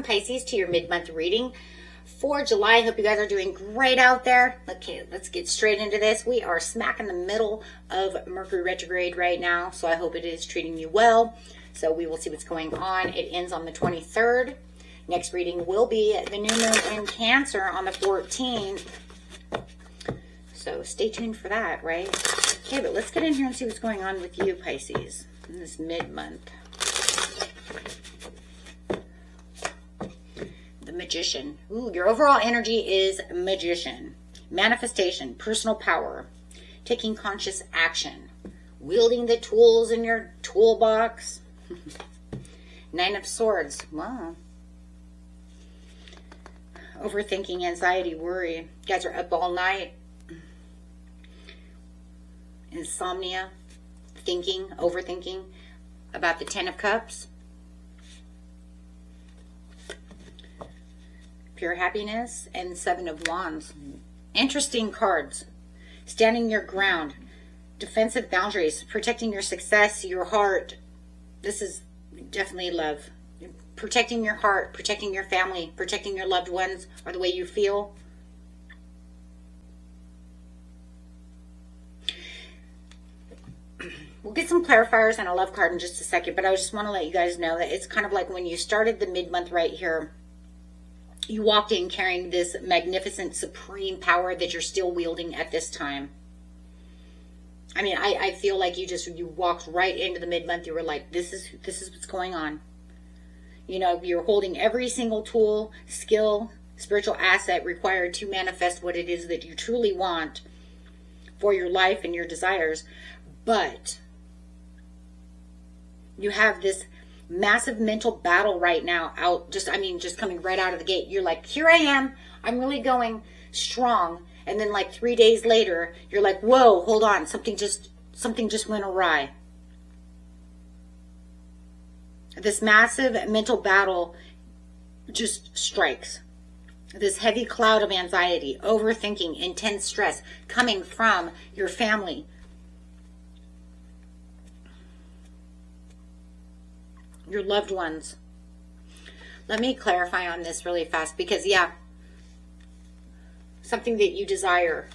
welcome Pisces to your mid-month reading for July. I hope you guys are doing great out there. Okay, let's get straight into this. We are smack in the middle of Mercury Retrograde right now, so I hope it is treating you well. So we will see what's going on. It ends on the 23rd. Next reading will be the new moon in Cancer on the 14th. So stay tuned for that, right? Okay, but let's get in here and see what's going on with you, Pisces, in this mid-month. The Magician. Ooh, your overall energy is Magician. Manifestation, personal power, taking conscious action, wielding the tools in your toolbox. Nine of Swords. Wow. Overthinking, anxiety, worry. You guys are up all night. Insomnia, thinking, overthinking about the 10 of Cups. Pure happiness and 7 of Wands. Interesting cards. Standing your ground. Defensive boundaries. Protecting your success, your heart. This is definitely love. Protecting your heart, protecting your family, protecting your loved ones, or the way you feel. We'll get some clarifiers and a love card in just a second, but I just want to let you guys know that it's kind of like when you started the mid-month right here, you walked in carrying this magnificent, supreme power that you're still wielding at this time. I mean, I feel like you walked right into the mid-month. You were like, this is what's going on. You know, you're holding every single tool, skill, spiritual asset required to manifest what it is that you truly want for your life and your desires. But you have this massive mental battle right now just coming right out of the gate. You're like, here I am. I'm really going strong. And then like 3 days later, you're like, whoa, hold on. Something just went awry. This massive mental battle just strikes. This heavy cloud of anxiety, overthinking, intense stress coming from your family. Your loved ones. Let me clarify on this really fast because, yeah, something that you desire.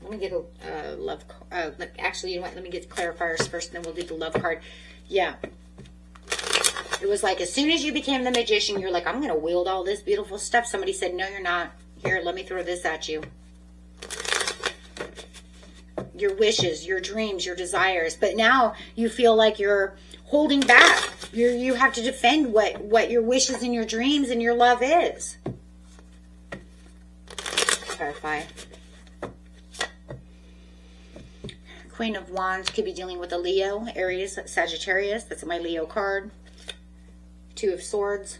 Let me get a love card. Actually, you know what? Let me get the clarifiers first, and then we'll do the love card. Yeah. It was like as soon as you became the Magician, you're like, I'm going to wield all this beautiful stuff. Somebody said, no, you're not. Here, let me throw this at you. Your wishes, your dreams, your desires. But now you feel like you're holding back. You have to defend what your wishes and your dreams and your love is. Clarify. Queen of Wands could be dealing with a Leo, Aries, Sagittarius. That's my Leo card. 2 of Swords.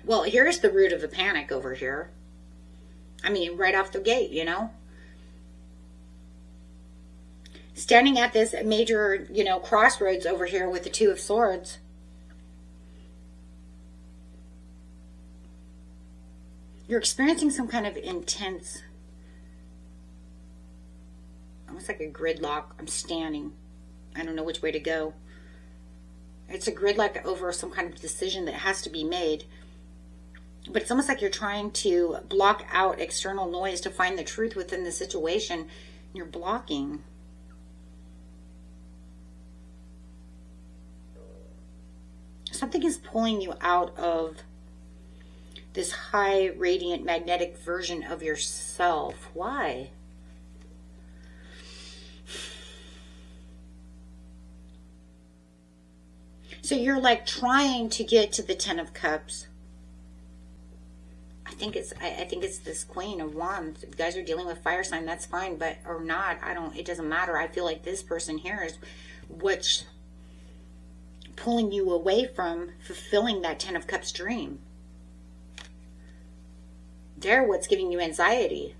Well, here's the root of the panic over here. I mean, right off the gate, you know. Standing at this major, crossroads over here with the 2 of Swords. You're experiencing some kind of intense, almost like a gridlock. I'm standing. I don't know which way to go. It's a gridlock over some kind of decision that has to be made. But it's almost like you're trying to block out external noise to find the truth within the situation. You're blocking. Something is pulling you out of this high, radiant, magnetic version of yourself. Why? So you're like trying to get to the 10 of Cups. I think it's this Queen of Wands. If you guys are dealing with fire sign, that's fine, but or not, it doesn't matter. I feel like this person here is what's pulling you away from fulfilling that 10 of Cups dream. They're what's giving you anxiety.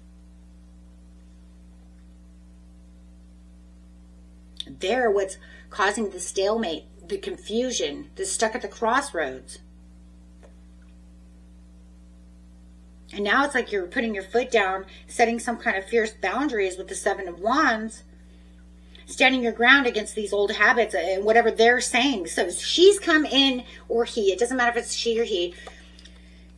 They're what's causing the stalemate, the confusion, the stuck at the crossroads. And now it's like you're putting your foot down, setting some kind of fierce boundaries with the 7 of Wands, standing your ground against these old habits and whatever they're saying. So she's come in, or he, it doesn't matter if it's she or he,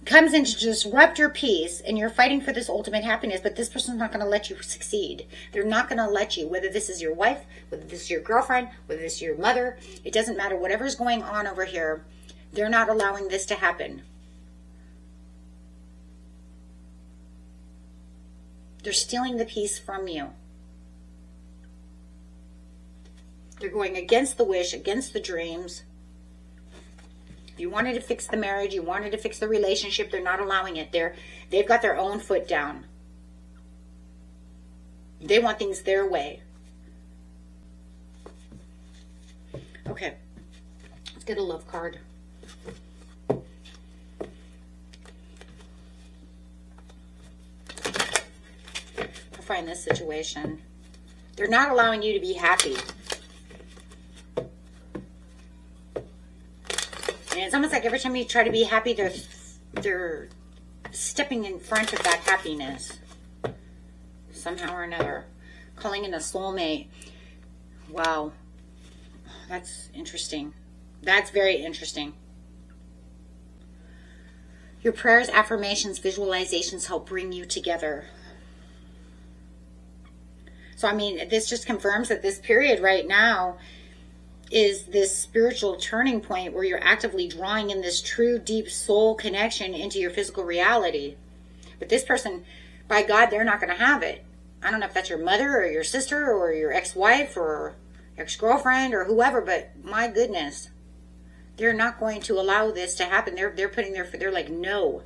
comes in to disrupt your peace, and you're fighting for this ultimate happiness, but this person's not going to let you succeed. They're not going to let you, whether this is your wife, whether this is your girlfriend, whether this is your mother, it doesn't matter. Whatever's going on over here, they're not allowing this to happen. They're stealing the peace from you. They're going against the wish, against the dreams. If you wanted to fix the marriage, you wanted to fix the relationship, they're not allowing it. They've got their own foot down. They want things their way. Okay, let's get a love card. I'll find this situation. They're not allowing you to be happy. And it's almost like every time you try to be happy, they're stepping in front of that happiness. Somehow or another. Calling in a soulmate. Wow. That's interesting. That's very interesting. Your prayers, affirmations, visualizations help bring you together. So, I mean, this just confirms that this period right now is this spiritual turning point where you're actively drawing in this true, deep soul connection into your physical reality. But this person, by God, they're not going to have it. I don't know if that's your mother or your sister or your ex-wife or ex-girlfriend or whoever, but my goodness, they're not going to allow this to happen. They're putting they're like, no.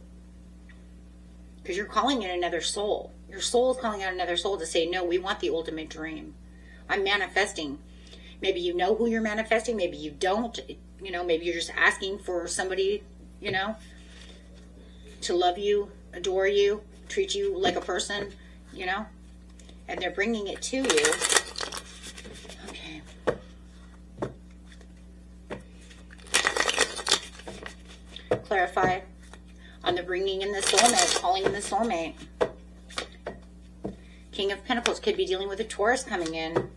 Because you're calling in another soul. Your soul is calling out another soul to say, no, we want the ultimate dream. I'm manifesting. Maybe you know who you're manifesting. Maybe you don't. You know, maybe you're just asking for somebody, you know, to love you, adore you, treat you like a person, you know. And they're bringing it to you. Okay. Clarify on the bringing in the soulmate, calling in the soulmate. King of Pentacles could be dealing with a Taurus coming in.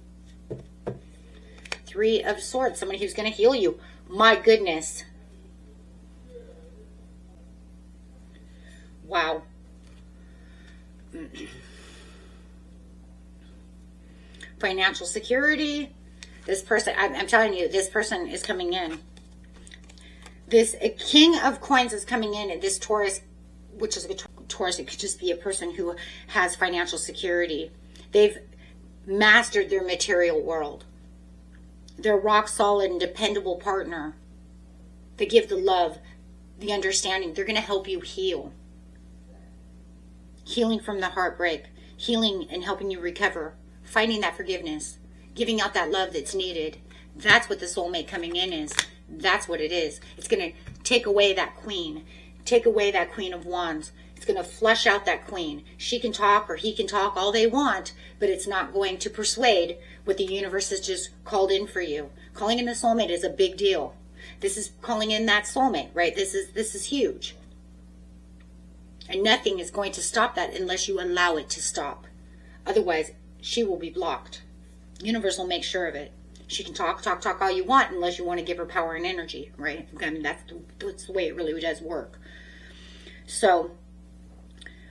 Three of Swords, somebody who's going to heal you. My goodness. Wow. Financial security. This person, I'm telling you, this person is coming in. This King of Coins is coming in, and this Taurus, which is a Taurus, it could just be a person who has financial security. They've mastered their material world. They're a rock solid and dependable partner. They give the love, the understanding. They're going to help you heal. Healing from the heartbreak. Healing and helping you recover. Finding that forgiveness. Giving out that love that's needed. That's what the soulmate coming in is. That's what it is. It's going to take away that queen. Take away that Queen of Wands. It's going to flush out that queen. She can talk or he can talk all they want, but it's not going to persuade what the universe has just called in for you. Calling in a soulmate is a big deal. This is calling in that soulmate, right? This is huge. And nothing is going to stop that unless you allow it to stop. Otherwise, she will be blocked. The universe will make sure of it. She can talk all you want unless you want to give her power and energy, right? I mean, that's the way it really does work. So,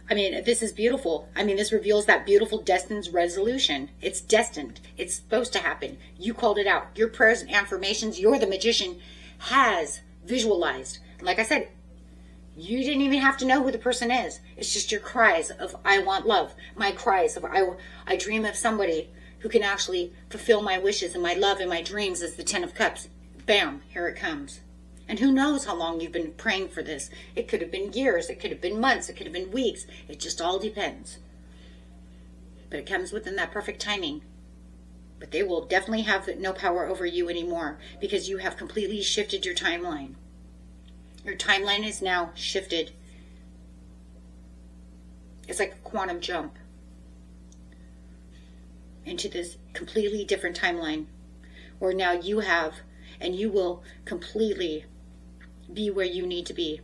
I mean, this is beautiful. I mean, this reveals that beautiful destined resolution. It's destined. It's supposed to happen. You called it out. Your prayers and affirmations, you're the magician, has visualized. Like I said, you didn't even have to know who the person is. It's just your cries of, I want love. My cries of, I dream of somebody who can actually fulfill my wishes and my love and my dreams as the Ten of Cups. Bam, here it comes. And who knows how long you've been praying for this. It could have been years. It could have been months. It could have been weeks. It just all depends. But it comes within that perfect timing. But they will definitely have no power over you anymore because you have completely shifted your timeline. Your timeline is now shifted. It's like a quantum jump into this completely different timeline where now you have and you will completely be where you need to be.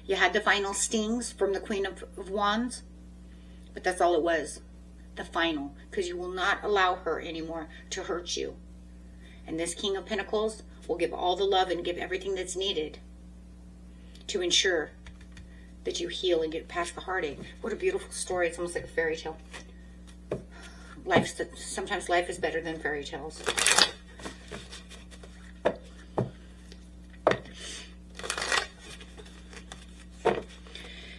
You had the final stings from the Queen of Wands. But that's all it was. The final. Because you will not allow her anymore to hurt you. And this King of Pentacles will give all the love and give everything that's needed to ensure that you heal and get past the heartache. What a beautiful story. It's almost like a fairy tale. Sometimes life is better than fairy tales.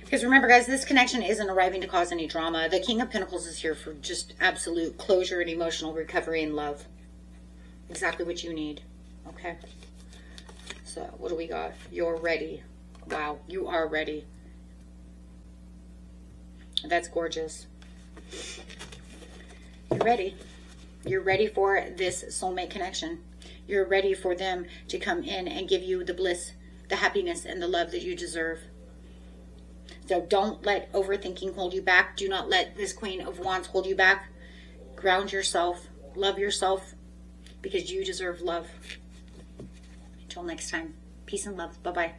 Because remember, guys, this connection isn't arriving to cause any drama. The King of Pentacles is here for just absolute closure and emotional recovery and love. Exactly what you need. Okay. So, what do we got? You're ready. Wow, you are ready. That's gorgeous. You're ready. You're ready for this soulmate connection. You're ready for them to come in and give you the bliss, the happiness, and the love that you deserve. So don't let overthinking hold you back. Do not let this Queen of Wands hold you back. Ground yourself. Love yourself. Because you deserve love. Until next time. Peace and love. Bye-bye.